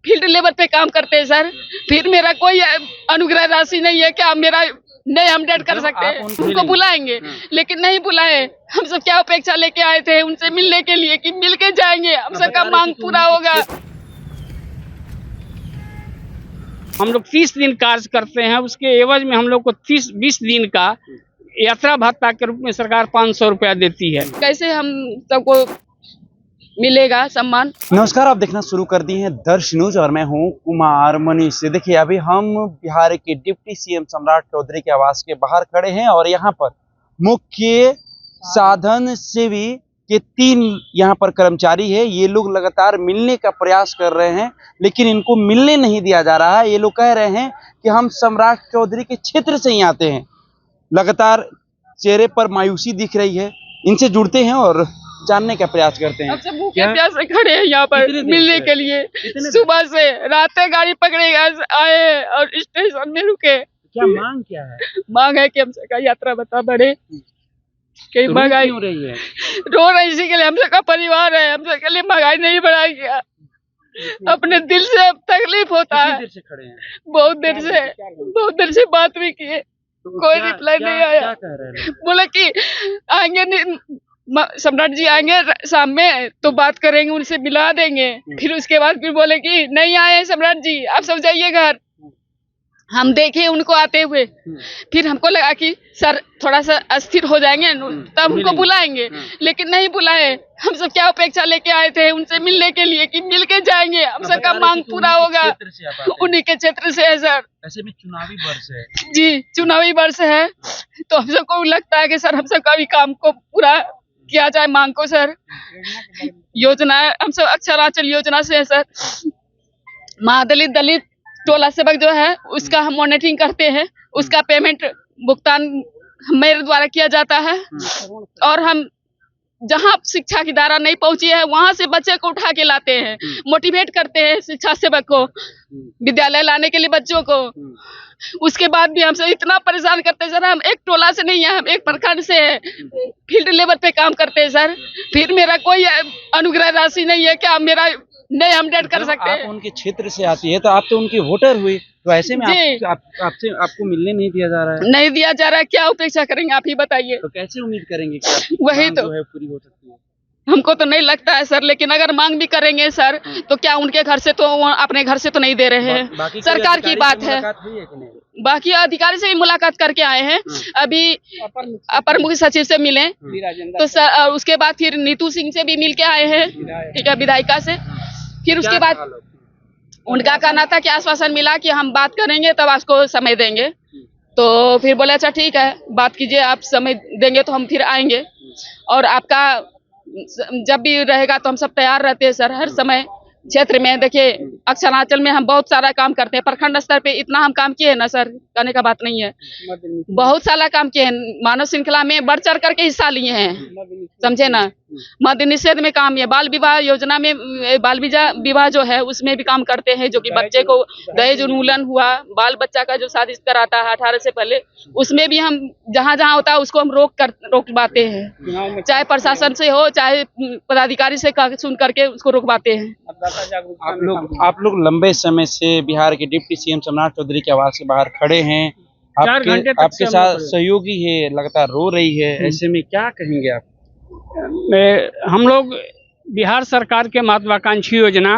Field level पे काम करते हैं सर। फिर मेरा कोई अनुग्रह राशि नहीं है कि आप मेरा नहीं हम डेट कर सकते हैं। उनको बुलाएंगे लेकिन नहीं बुलाए। हम सब क्या अपेक्षा लेके आए थे उनसे मिलने के लिए कि मिल के जाएंगे, हम सबका मांग पूरा होगा। हम लोग 30 दिन कार्य करते हैं, उसके एवज में हम लोग को 20 दिन का यात्रा भत्ता के रूप में सरकार 500 रुपया देती है। कैसे हम सबको मिलेगा सम्मान? नमस्कार, आप देखना शुरू कर दिए हैं दर्श न्यूज और मैं हूं कुमार मनीष। देखिए, अभी हम बिहार के डिप्टी सीएम सम्राट चौधरी के आवास के बाहर खड़े हैं और यहाँ पर मुख्य साधन सेवी के 3 यहाँ पर कर्मचारी है। ये लोग लगातार मिलने का प्रयास कर रहे हैं लेकिन इनको मिलने नहीं दिया जा रहा है। ये लोग कह रहे हैं कि हम सम्राट चौधरी के क्षेत्र से ही आते हैं। लगातार चेहरे पर मायूसी दिख रही है। इनसे जुड़ते हैं और जानने का प्रयास करते हैं। अब सब भूखे प्यासे खड़े हैं यहाँ पर मिलने के लिए। सुबह से रात तक गाड़ी पकड़े आए और स्टेशन में रुके। क्या मांग क्या है? मांग है कि हम सबका यात्रा भत्ता बढ़े। कई महंगाई हो रही है, रो रहे इसी के लिए। हम सबका परिवार है, हम सबके लिए महंगाई नहीं बढ़ा गया। अपने दिल से तकलीफ होता है। देर से खड़े हैं? बहुत देर से बात भी किए, कोई रिप्लाई नहीं आया। क्या कह रहे हैं? बोले कि आएंगे सम्राट जी आएंगे शाम में तो बात करेंगे, उनसे मिला देंगे। फिर उसके बाद फिर बोले कि नहीं आए सम्राट जी, आप सब जाइए घर। हम देखे उनको आते हुए, फिर हमको लगा कि सर थोड़ा सा अस्थिर हो जाएंगे तब उनको बुलाएंगे लेकिन नहीं बुलाए। हम सब क्या अपेक्षा लेके आए थे उनसे मिलने के लिए कि मिल के जाएंगे, हम सबका मांग पूरा होगा। उन्हीं के क्षेत्र से है सर। ऐसे में चुनावी वर्ष है जी, चुनावी वर्ष है तो हम सबको लगता है कि सर हम सबका भी काम को पूरा किया जाए, मांग को। सर योजना हम सब अक्षरांचल योजना से है सर। महादलित दलित टोला सेवक जो है उसका हम मॉनिटरिंग करते हैं, उसका पेमेंट भुगतान मेरे द्वारा किया जाता है। और हम जहाँ शिक्षा की धारा नहीं पहुंची है वहां से बच्चे को उठा के लाते हैं, मोटिवेट करते हैं शिक्षा सेवक को विद्यालय लाने के लिए बच्चों को। उसके बाद भी हमसे इतना परेशान करते हैं सर। हम एक टोला से नहीं है, हम एक प्रखंड से है, फील्ड लेवल पे काम करते हैं सर। फिर मेरा कोई अनुग्रह राशि नहीं है कि आप मेरा नहीं हम डेट कर सकते हैं। आप उनके क्षेत्र से आती है तो आप तो उनकी वोटर हुई, तो ऐसे में आपसे आपको मिलने नहीं दिया जा रहा है? नहीं दिया जा रहा है, क्या अपेक्षा करेंगे आप ही बताइए। तो कैसे उम्मीद करेंगे कि आपकी वही मांग तो जो है पूरी हो सकती है? हमको तो नहीं लगता है सर, लेकिन अगर मांग भी करेंगे सर तो क्या उनके घर से तो अपने घर से तो नहीं दे रहे हैं। सरकार की बात है। बाकी अधिकारी से भी मुलाकात करके आए हैं। अभी अपर मुख्य सचिव से मिले तो सर, उसके बाद फिर नीतू सिंह से भी मिल के आए हैं, ठीक है, विधायिका से। फिर उसके बाद उनका कहना था कि आश्वासन मिला कि हम बात करेंगे तब आपको समय देंगे। तो फिर बोले अच्छा ठीक है, बात कीजिए, आप समय देंगे तो हम फिर आएंगे। और आपका जब भी रहेगा तो हम सब तैयार रहते हैं सर। हर समय क्षेत्र में देखिए अक्षरांचल में हम बहुत सारा काम करते हैं। प्रखंड स्तर पे इतना हम काम किए हैं ना सर, कहने का बात नहीं है। बहुत सारा काम किए हैं, मानव श्रृंखला में बढ़ चढ़ करके हिस्सा लिए हैं, समझे ना। मद्य निषेध में काम है, बाल विवाह योजना में, बाल विवाह जो है उसमें भी काम करते हैं, जो कि बच्चे को दहेज उन्मूलन हुआ, बाल बच्चा का जो शादी कराता है 18 से पहले, उसमें भी हम जहाँ जहाँ होता है उसको हम रोकवाते हैं। चाहे प्रशासन से हो चाहे पदाधिकारी से सुन करके उसको रोकवाते हैं। आप लोग लंबे समय से बिहार के डिप्टी सीएम सम्राट चौधरी के आवास के बाहर खड़े हैं। आपके साथ सहयोगी है, लगातार रो रही है, ऐसे में क्या कहेंगे आप? हम लोग बिहार सरकार के महत्वाकांक्षी योजना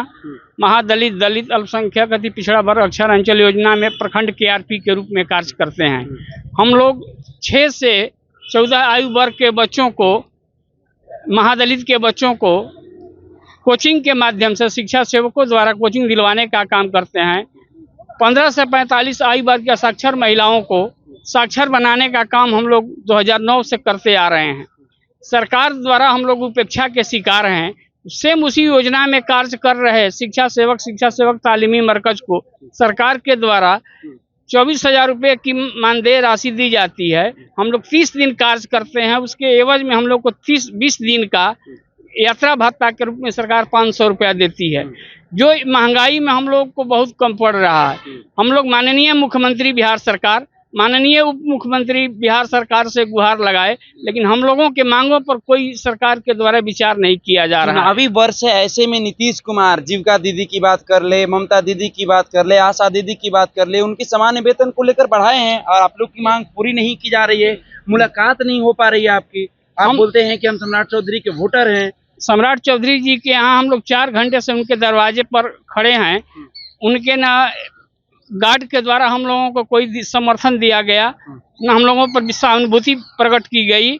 महादलित दलित अल्पसंख्यक अति पिछड़ा वर्ग अक्षरांचल योजना में प्रखंड KRP के रूप में कार्य करते हैं। हम लोग 6 से 14 आयु वर्ग के बच्चों को, महादलित के बच्चों को कोचिंग के माध्यम से शिक्षा सेवकों द्वारा कोचिंग दिलवाने का काम करते हैं। 15 से 45 आयु वर्ग के साक्षर महिलाओं को साक्षर बनाने का काम हम लोग 2009 से करते आ रहे हैं। सरकार द्वारा हम लोग उपेक्षा के शिकार हैं। सेम उसी योजना में कार्य कर रहे शिक्षा सेवक तालीमी मरकज को सरकार के द्वारा 24,000 रुपये की मानदेय राशि दी जाती है। हम लोग 30 दिन कार्य करते हैं, उसके एवज में हम लोग को 20 दिन का यात्रा भत्ता के रूप में सरकार 500 रुपया देती है, जो महंगाई में हम लोग को बहुत कम पड़ रहा है। हम लोग माननीय मुख्यमंत्री बिहार सरकार माननीय उप मुख्यमंत्री बिहार सरकार से गुहार लगाए, लेकिन हम लोगों के मांगों पर कोई सरकार के द्वारा विचार नहीं किया जा रहा है। चुनावी वर्ष है, ऐसे में नीतीश कुमार जीविका दीदी की बात कर ले, ममता दीदी की बात कर ले, आशा दीदी की बात कर ले, उनकी सामान्य वेतन को लेकर बढ़ाए हैं और आप लोग की मांग पूरी नहीं की जा रही है, मुलाकात नहीं हो पा रही है आपकी। आप बोलते हैं कि हम सम्राट चौधरी के वोटर हैं। सम्राट चौधरी जी के यहाँ हम लोग 4 घंटे से उनके दरवाजे पर खड़े हैं। उनके ना गार्ड के द्वारा हम लोगों को कोई समर्थन दिया गया, न हम लोगों पर सहानुभूति प्रकट की गई।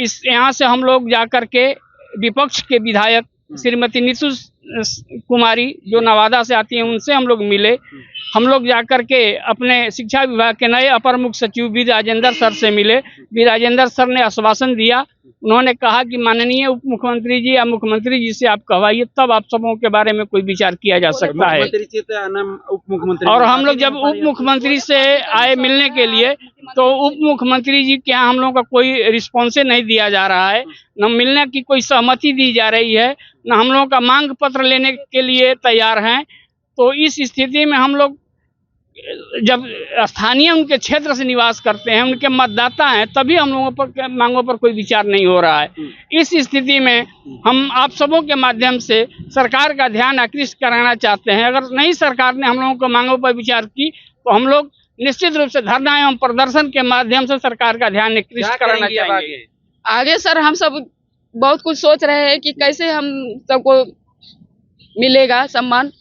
इस यहाँ से हम लोग जाकर के विपक्ष के विधायक श्रीमती नीतू कुमारी जो नवादा से आती हैं, उनसे हम लोग मिले। हम लोग जाकर के अपने शिक्षा विभाग के नए अपर मुख्य सचिव बी राजेंद्र सर से मिले। बी राजेंद्र सर ने आश्वासन दिया, उन्होंने कहा कि माननीय उप मुख्यमंत्री जी या मुख्यमंत्री जी से आप कहवाइए, तब आप सबों के बारे में कोई विचार किया जा सकता है। और हम लोग जब उप मुख्यमंत्री से आए मिलने के लिए, तो उप मुख्यमंत्री जी के यहाँ हम लोगों का कोई रिस्पॉन्स नहीं दिया जा रहा है, न मिलने की कोई सहमति दी जा रही है, न हम लोगों का मांग पत्र लेने के लिए तैयार हैं। तो इस स्थिति में हम लोग जब स्थानीय उनके क्षेत्र से निवास करते हैं, उनके मतदाता हैं, तभी हम लोगों पर मांगों पर कोई विचार नहीं हो रहा है। इस स्थिति में हम आप सबों के माध्यम से सरकार का ध्यान आकृष्ट कराना चाहते हैं। अगर नहीं सरकार ने हम लोगों को मांगों पर विचार की, तो हम लोग निश्चित रूप से धरना एवं प्रदर्शन के माध्यम से सरकार का ध्यान आकृष्ट कराना चाहेंगे। आगे सर हम सब बहुत कुछ सोच रहे हैं कि कैसे हम सबको मिलेगा सम्मान,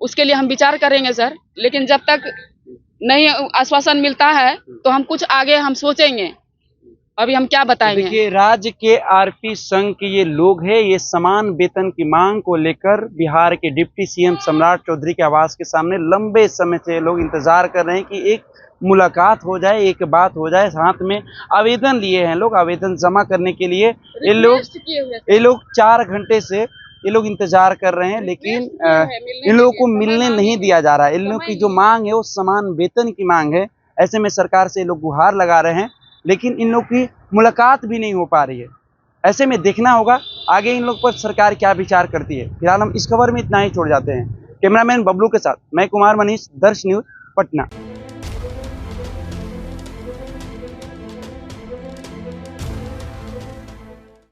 उसके लिए हम विचार करेंगे सर। लेकिन जब तक नहीं आश्वासन मिलता है तो हम कुछ आगे हम सोचेंगे, अभी हम क्या बताएंगे। देखिए, राज्य के आरपी संघ के ये लोग हैं, ये समान वेतन की मांग को लेकर बिहार के डिप्टी सीएम सम्राट चौधरी के आवास के सामने लंबे समय से लोग इंतजार कर रहे हैं कि एक मुलाकात हो जाए, एक बात हो जाए। साथ में आवेदन लिए हैं लोग, आवेदन जमा करने के लिए ये लोग 4 घंटे से ये लोग इंतजार कर रहे हैं, लेकिन इन लोगों को मिलने नहीं दिया जा रहा है। इन लोगों की जो मांग है वो समान वेतन की मांग है। ऐसे में सरकार से ये लोग गुहार लगा रहे हैं, लेकिन इन लोग की मुलाकात भी नहीं हो पा रही है। ऐसे में देखना होगा आगे इन लोग पर सरकार क्या विचार करती है। फिलहाल हम इस खबर में इतना ही छोड़ जाते हैं। कैमरामैन बबलू के साथ मैं कुमार मनीष, दर्श न्यूज, पटना।